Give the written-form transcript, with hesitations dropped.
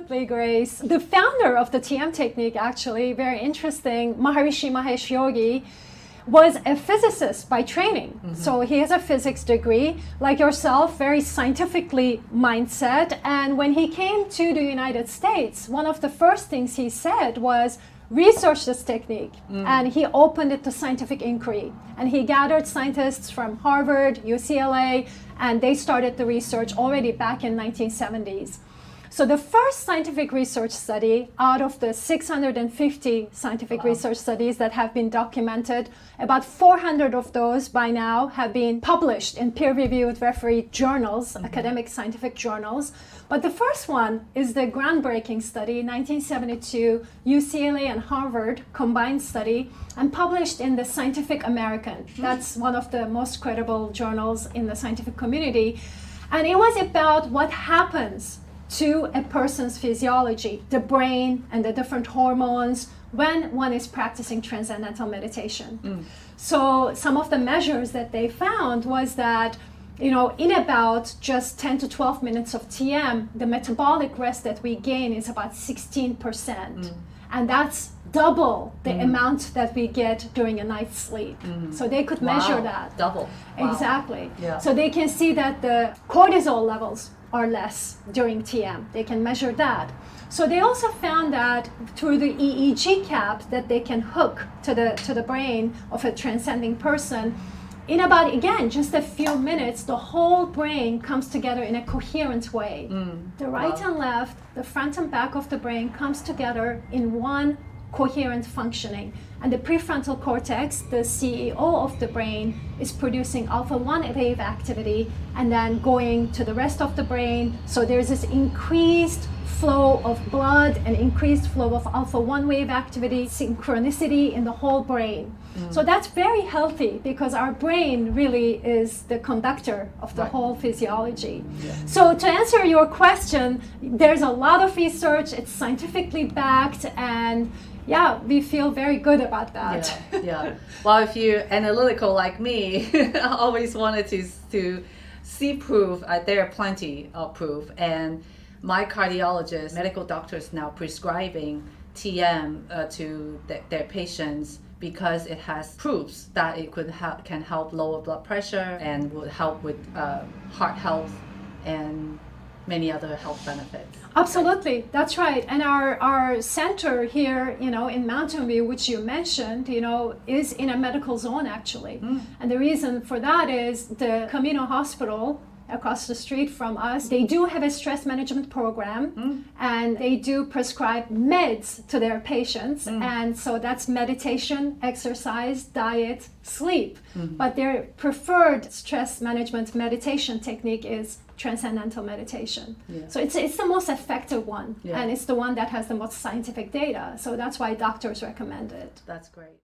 Absolutely, Grace. The founder of the TM technique, actually, very interesting, Maharishi Mahesh Yogi, was a physicist by training. So he has a physics degree, like yourself, very scientifically mindset. And when he came to the United States, one of the first things he said was, research this technique. And he opened it to scientific inquiry. And he gathered scientists from Harvard, UCLA, and they started the research already back in 1970s. So the first scientific research study out of the 650 scientific research studies that have been documented, about 400 of those by now have been published in peer-reviewed refereed journals, academic scientific journals. But the first one is the groundbreaking study, 1972, UCLA and Harvard combined study, and published in the Scientific American. That's one of the most credible journals in the scientific community. And it was about what happens to a person's physiology, the brain and the different hormones when one is practicing transcendental meditation. So some of the measures that they found was that, you know, in about just 10 to 12 minutes of TM, the metabolic rest that we gain is about 16%. And that's double the amount that we get during a night's sleep. So they could measure that. Double. Wow. Exactly. Yeah. So they can see that the cortisol levels are less during TM. They can measure that. So they also found that through the EEG cap that they can hook to the brain of a transcending person, in about, again, just a few minutes, the whole brain comes together in a coherent way. The right and left, the front and back of the brain comes together in one coherent functioning. And the prefrontal cortex, the CEO of the brain, is producing alpha-1 wave activity and then going to the rest of the brain. So there's this increased flow of blood and increased flow of alpha-1 wave activity, synchronicity in the whole brain. So that's very healthy because our brain really is the conductor of the whole physiology. So to answer your question, there's a lot of research, it's scientifically backed, and yeah, we feel very good about that. Well, if you're analytical like me, I always wanted to see proof. There are plenty of proof, and my cardiologist, medical doctors now prescribing TM to their patients because it has proofs that it can help lower blood pressure and would help with heart health and many other health benefits. Absolutely, that's right. And our center here, you know, in Mountain View, which you mentioned, you know, is in a medical zone actually. And the reason for that is the Camino Hospital across the street from us, they do have a stress management program and they do prescribe meds to their patients. And so that's meditation, exercise, diet, sleep. But their preferred stress management meditation technique is transcendental meditation. So it's the most effective one, and it's the one that has the most scientific data. So that's why doctors recommend it. That's great.